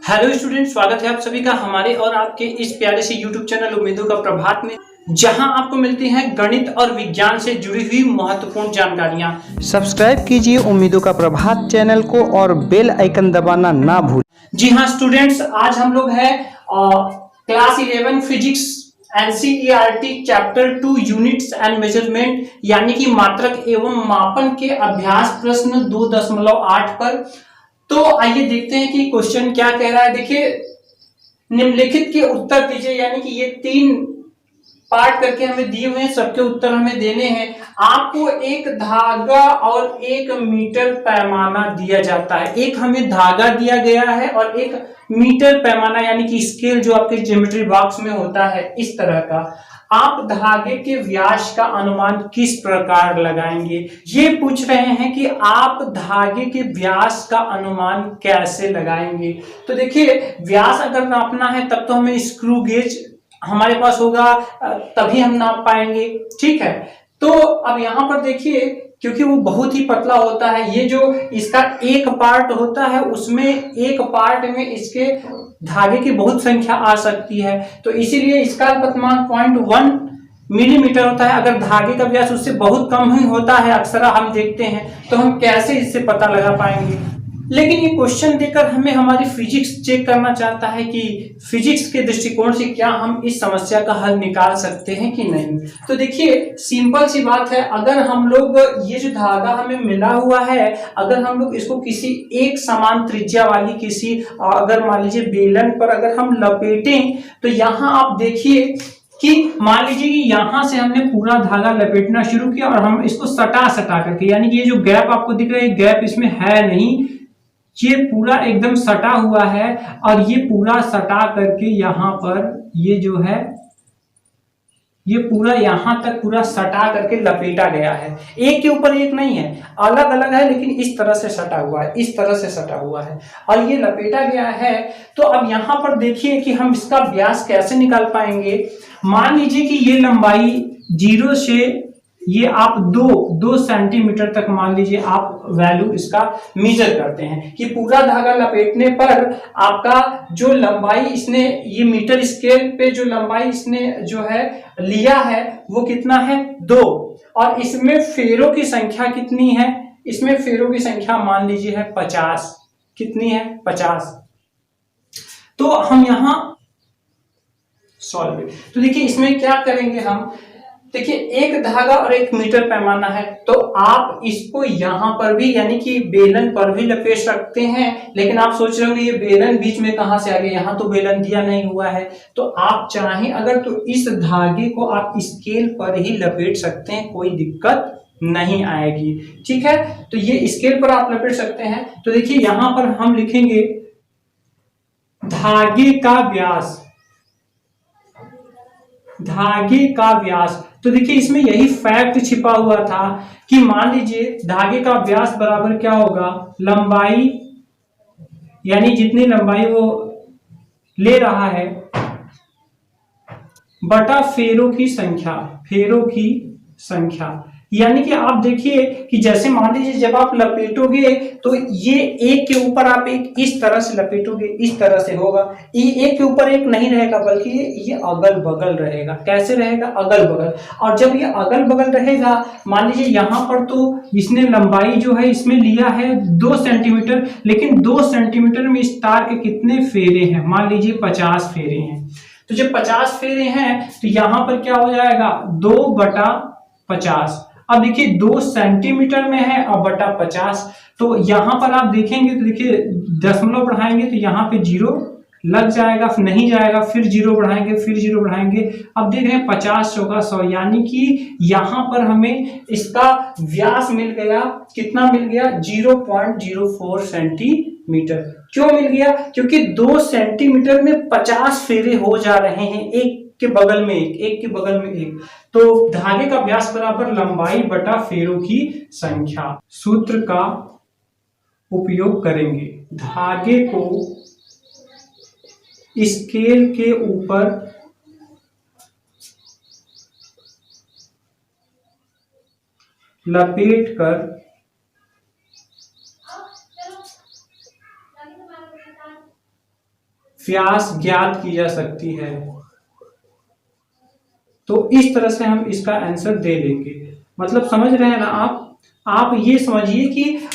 Hello student, स्वागत है आप सभी का हमारे और आपके इस प्यारे से यूट्यूब चैनल उम्मीदों का प्रभात में, जहां आपको मिलती हैं गणित और विज्ञान से जुड़ी हुई महत्वपूर्ण जानकारियां। सब्सक्राइब कीजिए उम्मीदों का प्रभात चैनल को और बेल आइकन दबाना ना भूलें। जी हां स्टूडेंट्स, आज हम लोग हैं class 11 physics NCERT chapter 2 units and measurement यानी कि मात्रक एवं मापन के अभ्यास प्रश्न 2.8 पर। तो आइए देखते हैं कि क्वेश्चन क्या कह रहा है। देखिए, निम्नलिखित के उत्तर दीजिए, यानी कि ये 3 पार्ट करके हमें दिए हुए हैं, सबके उत्तर हमें देने हैं। आपको एक धागा और एक मीटर पैमाना दिया जाता है। एक हमें धागा दिया गया है और एक मीटर पैमाना यानी कि स्केल जो आपके ज्योमेट्री बॉक्स में होता है इस तरह का। आप धागे के व्यास का अनुमान किस प्रकार लगाएंगे? ये पूछ रहे हैं कि आप धागे के व्यास का अनुमान कैसे लगाएंगे। तो देखिए, व्यास अगर नापना है तब तो हमें स्क्रू गेज हमारे पास होगा, तभी हम नाप पाएंगे। ठीक है, तो अब यहां पर देखिए, क्योंकि वो बहुत ही पतला होता है, ये जो इसका एक पार्ट होता है उसमें एक पार्ट में इसके धागे की बहुत संख्या आ सकती है, तो इसीलिए इसका अल्पतमांक 0.1 मिलीमीटर होता है। अगर धागे का व्यास उससे बहुत कम ही होता है, अक्सर हम देखते हैं, तो हम कैसे इससे पता लगा पाएंगे। लेकिन ये क्वेश्चन देकर हमें हमारी फिजिक्स चेक करना चाहता है कि फिजिक्स के दृष्टिकोण से क्या हम इस समस्या का हल निकाल सकते हैं कि नहीं। तो देखिए, सिंपल सी बात है, अगर हम लोग ये जो धागा हमें मिला हुआ है, अगर हम लोग इसको किसी एक समान त्रिज्या वाली किसी, अगर मान लीजिए बेलन पर अगर हम लपेटें, तो यहाँ आप देखिए कि मान लीजिए कि यहां से हमने पूरा धागा लपेटना शुरू किया और हम इसको सटा सटा करके, यानी कि ये जो गैप आपको दिख रहा है, गैप इसमें है नहीं, ये पूरा एकदम सटा हुआ है और ये पूरा सटा करके यहां पर ये जो है ये पूरा यहां तक पूरा सटा करके लपेटा गया है। एक के ऊपर एक नहीं है, अलग अलग है, लेकिन इस तरह से सटा हुआ है, इस तरह से सटा हुआ है और ये लपेटा गया है। तो अब यहां पर देखिए कि हम इसका व्यास कैसे निकाल पाएंगे। मान लीजिए कि ये लंबाई 0 से ये आप 2 सेंटीमीटर तक मान लीजिए आप वैल्यू इसका मेजर करते हैं कि पूरा धागा लपेटने पर आपका जो लंबाई इसने, ये मीटर स्केल पे जो लंबाई इसने जो है लिया है वो कितना है 2, और इसमें फेरों की संख्या कितनी है, इसमें फेरों की संख्या मान लीजिए है 50। कितनी है? 50। तो हम यहां सॉल्व, तो देखिए इसमें क्या करेंगे हम। देखिए, एक धागा और एक मीटर पैमाना है, तो आप इसको यहां पर भी यानी कि बेलन पर भी लपेट सकते हैं। लेकिन आप सोच रहे होंगे ये बेलन बीच में कहां से आ गया, यहां तो बेलन दिया नहीं हुआ है। तो आप चाहें अगर तो इस धागे को आप स्केल पर ही लपेट सकते हैं, कोई दिक्कत नहीं आएगी। ठीक है, तो ये स्केल पर आप लपेट सकते हैं। तो देखिए यहां पर हम लिखेंगे धागे का व्यास, धागे का व्यास। तो देखिए इसमें यही फैक्ट छिपा हुआ था कि मान लीजिए धागे का व्यास बराबर क्या होगा, लंबाई यानी जितनी लंबाई वो ले रहा है बटा फेरों की संख्या, फेरों की संख्या। यानी कि आप देखिए कि जैसे मान लीजिए जब आप लपेटोगे तो ये एक के ऊपर आप एक इस तरह से लपेटोगे, इस तरह से होगा, ये एक के ऊपर एक नहीं रहेगा बल्कि ये अगल बगल रहेगा। कैसे रहेगा? अगल बगल। और जब ये अगल बगल रहेगा, मान लीजिए यहां पर तो इसने लंबाई जो है इसमें लिया है 2 सेंटीमीटर, लेकिन 2 सेंटीमीटर में इस तार के कितने फेरे हैं? मान लीजिए 50 फेरे हैं। तो जब 50 फेरे हैं तो यहां पर क्या हो जाएगा, 2/50। अब देखिए 2 सेंटीमीटर में है और बटा 50, तो यहां पर आप देखेंगे तो देखिए दशमलव बढ़ाएंगे तो यहाँ पे 0 लग जाएगा, फिर नहीं जाएगा, फिर 0 बढ़ाएंगे, फिर 0 बढ़ाएंगे। अब देख रहे हैं 50 चौका 100, यानी कि यहां पर हमें इसका व्यास मिल गया, कितना मिल गया? 0.04 सेंटीमीटर। क्यों मिल गया? क्योंकि 2 सेंटीमीटर में 50 फेरे हो जा रहे हैं, एक के बगल में एक, एक के बगल में एक। तो धागे का व्यास बराबर लंबाई बटा फेरों की संख्या। सूत्र का उपयोग करेंगे, धागे को स्केल के ऊपर लपेटकर व्यास ज्ञात की जा सकती है। तो इस तरह से हम इसका आंसर दे देंगे। मतलब समझ रहे हैं ना आप ये समझिए कि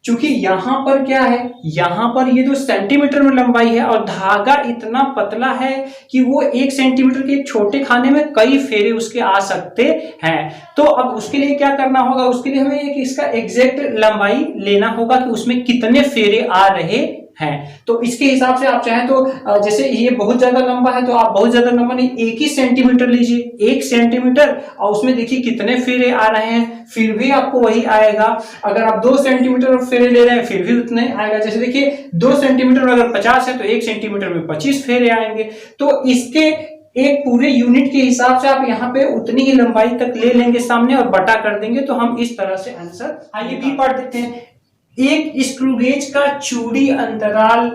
चूंकि यहाँ पर क्या है, यहाँ पर ये जो सेंटीमीटर में लंबाई है और धागा इतना पतला है कि वो 1 सेंटीमीटर के एक छोटे खाने में कई फेरे उसके आ सकते हैं। तो अब उसके लिए क्या करना होगा, उसके लिए हमें एक इसका एग्जैक्ट लंबाई लेना होगा कि उसमें कितने फेरे आ रहे हैं। तो इसके हिसाब से आप चाहें तो जैसे ये बहुत ज्यादा लंबा है तो आप बहुत ज्यादा लंबा नहीं, 1 ही सेंटीमीटर लीजिए, 1 सेंटीमीटर, और उसमें देखिए कितने फेरे आ रहे हैं, फिर भी आपको वही आएगा। अगर आप 2 सेंटीमीटर फेरे ले रहे हैं फिर भी उतने आएगा। जैसे देखिए 2 सेंटीमीटर में अगर 50 है तो 1 सेंटीमीटर में 25 फेरे आएंगे। तो इसके एक पूरे यूनिट के हिसाब से आप यहाँ पे उतनी ही लंबाई तक ले लेंगे सामने और बटा कर देंगे, तो हम इस तरह से आंसर। आइए बी पार्ट देखते हैं। एक स्क्रू गेज का चूड़ी अंतराल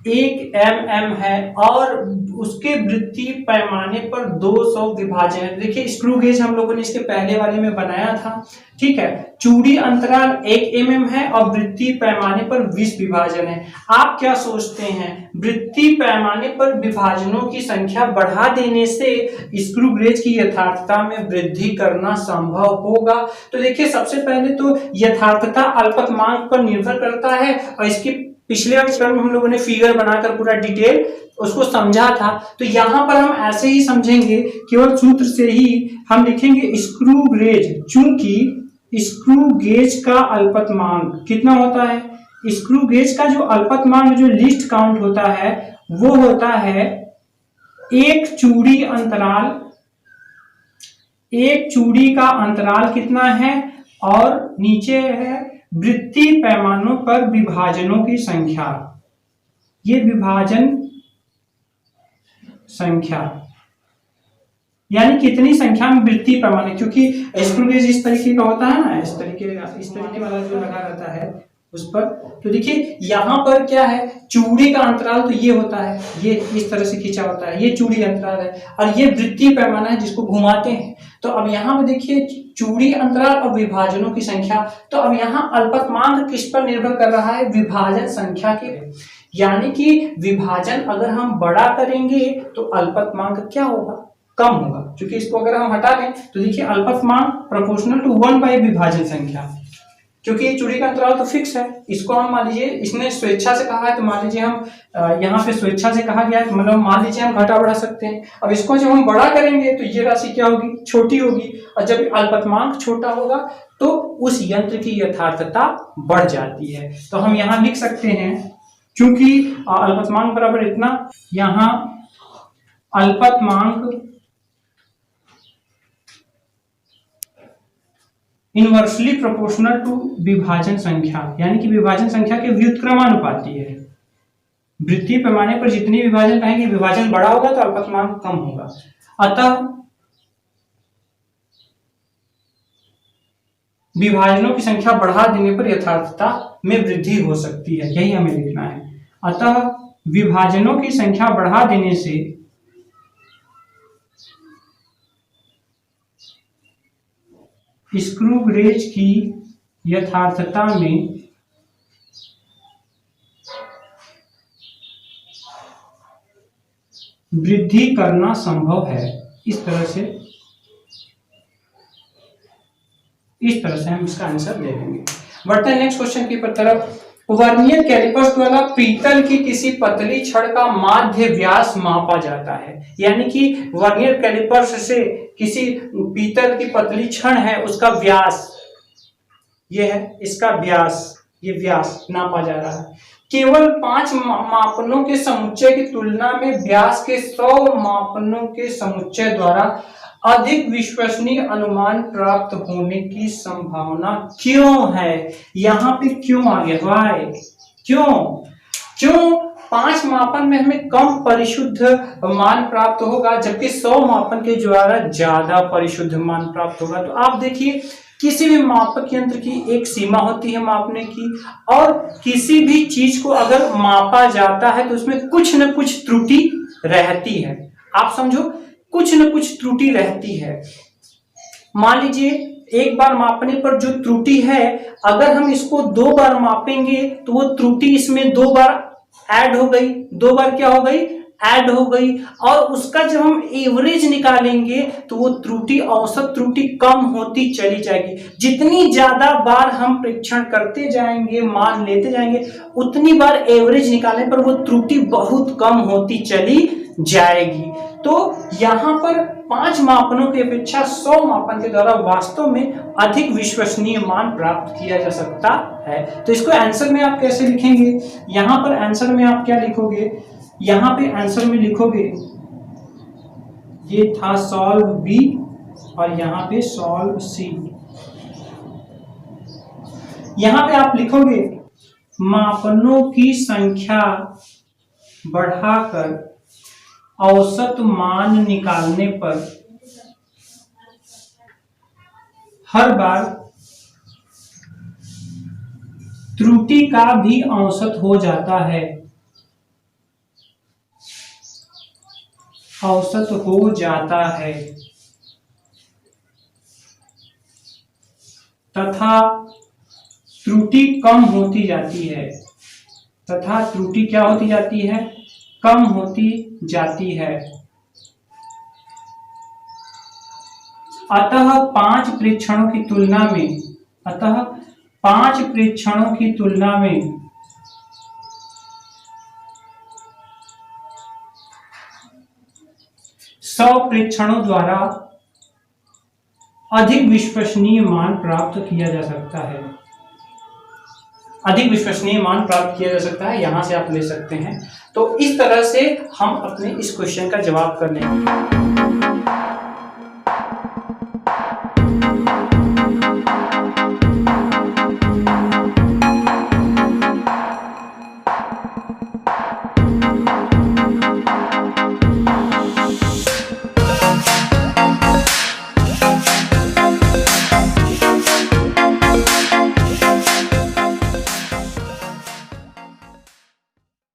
1 mm है और उसके वृत्तीय पैमाने पर 200 विभाजन है। देखिए स्क्रू गेज हम लोगों ने इसके पहले वाले में बनाया था, ठीक है। चूड़ी अंतराल 1 mm है और वृत्तीय पैमाने पर 20 विभाजन है। आप क्या सोचते हैं, वृत्तीय पैमाने पर विभाजनों की संख्या बढ़ा देने से स्क्रू गेज की यथार्थता में वृद्धि करना संभव होगा? तो देखिए सबसे पहले तो यथार्थता अल्पतमांक पर निर्भर करता है, और इसकी पिछले क्लास में हम लोगों ने फिगर बनाकर पूरा डिटेल उसको समझा था। तो यहाँ पर हम ऐसे ही समझेंगे, केवल सूत्र से ही हम लिखेंगे स्क्रू गेज। चूंकि स्क्रू गेज का अल्पतमांक कितना होता है, स्क्रू गेज का जो अल्पतमांक जो लीस्ट काउंट होता है वो होता है एक चूड़ी अंतराल, एक चूड़ी का अंतराल कितना है, और नीचे है वृत्तीय पैमानों पर विभाजनों की संख्या। ये विभाजन संख्या यानी कितनी संख्या में वृत्तीय पैमाने, क्योंकि स्क्रू गेज इस तरीके का होता है ना, इस तरीके वाला जो लगा रहता है उस पर। तो देखिए यहाँ पर क्या है, चूड़ी का अंतराल तो ये होता है, ये इस तरह से खींचा होता है, ये चूड़ी अंतराल है, और ये वृत्तीय पैमाना है जिसको घुमाते हैं। तो अब यहाँ पे देखिए चूड़ी अंतराल और विभाजनों की संख्या। तो अब यहाँ अल्पतमांक किस पर निर्भर कर रहा है, विभाजन संख्या के। यानी कि विभाजन अगर हम बड़ा करेंगे तो अल्पतमांक क्या होगा, कम होगा। क्योंकि इसको अगर हम हटा दें तो देखिए अल्पतमांक प्रोपोर्शनल टू 1 बाई विभाजन संख्या। क्योंकि ये चूड़ी का अंतराल तो फिक्स है, इसको हम मान लीजिए इसने स्वेच्छा से कहा है, तो मान लीजिए हम यहाँ पे स्वेच्छा से कहा गया है, मतलब मान लीजिए हम घटा बढ़ा सकते हैं। अब इसको जब हम बड़ा करेंगे तो ये राशि क्या होगी, छोटी होगी, और जब अल्पतमांक छोटा होगा तो उस यंत्र की यथार्थता बढ़ जाती है। तो हम यहाँ लिख सकते हैं, क्योंकि अल्पतमांक बराबर इतना, यहाँ अल्पतमांक इनवर्सली प्रोपोर्शनल टू विभाजन संख्या, यानी कि विभाजन संख्या के व्युत्क्रमानुपाती है। वृत्तीय पैमाने पर जितनी विभाजन रहेंगे, विभाजन बड़ा होगा तो अल्पतमांक कम होगा। अतः विभाजनों की संख्या बढ़ा देने पर यथार्थता में वृद्धि हो सकती है, यही हमें लिखना है। अतः विभाजनों की संख्या बढ़ा देने से स्क्रू गेज की यथार्थता में वृद्धि करना संभव है। इस तरह से हम इसका आंसर दे देंगे। बढ़ते हैं नेक्स्ट क्वेश्चन की तरफ। वर्नियर कैलिपर्स द्वारा पीतल की किसी पतली छड़ का माध्य व्यास मापा जाता है। यानी कि वर्नियर कैलिपर्स से किसी पीतल की पतली छड़ है उसका व्यास, ये है इसका व्यास, ये व्यास नापा जा रहा है। केवल 5 मापनों के समुच्चय की तुलना में व्यास के 100 मापनों के समुच्चय द्वारा अधिक विश्वसनीय अनुमान प्राप्त होने की संभावना क्यों है। यहाँ पे क्यों आ गया, वाई, क्यों 5 मापन में हमें कम परिशुद्ध मान प्राप्त होगा, जबकि 100 मापन के द्वारा ज्यादा परिशुद्ध मान प्राप्त होगा। तो आप देखिए किसी भी मापक यंत्र की एक सीमा होती है मापने की, और किसी भी चीज को अगर मापा जाता है तो उसमें कुछ न कुछ त्रुटि रहती है। आप समझो, कुछ न कुछ त्रुटि रहती है। मान लीजिए एक बार मापने पर जो त्रुटि है, अगर हम इसको 2 बार मापेंगे तो वो त्रुटि इसमें 2 बार ऐड हो गई, 2 बार क्या हो गई, ऐड हो गई। और उसका जब हम एवरेज निकालेंगे तो वो त्रुटि, औसत त्रुटि कम होती चली जाएगी। जितनी ज्यादा बार हम परीक्षण करते जाएंगे, मान लेते जाएंगे, उतनी बार एवरेज निकालने पर वो त्रुटि बहुत कम होती चली जाएगी। तो यहाँ पर 5 मापनों की अपेक्षा 100 मापन के द्वारा वास्तव में अधिक विश्वसनीय मान प्राप्त किया जा सकता है। तो इसको आंसर में आप कैसे लिखेंगे, यहाँ पर आंसर में आप क्या लिखोगे, यहाँ पे आंसर में लिखोगे, ये था सॉल्व बी और यहाँ पे सॉल्व सी। यहाँ पे आप लिखोगे मापनों की संख्या बढ़ाकर औसत मान निकालने पर हर बार त्रुटि का भी औसत हो जाता है, औसत हो जाता है तथा त्रुटि कम होती जाती है, तथा त्रुटि क्या होती जाती है, कम होती जाती है। अतः 5 परीक्षणों की तुलना में, अतः 5 परीक्षणों की तुलना में 100 परीक्षणों द्वारा अधिक विश्वसनीय मान प्राप्त किया जा सकता है, अधिक विश्वसनीय मान प्राप्त किया जा सकता है, यहां से आप ले सकते हैं। तो इस तरह से हम अपने इस क्वेश्चन का जवाब कर लेंगे।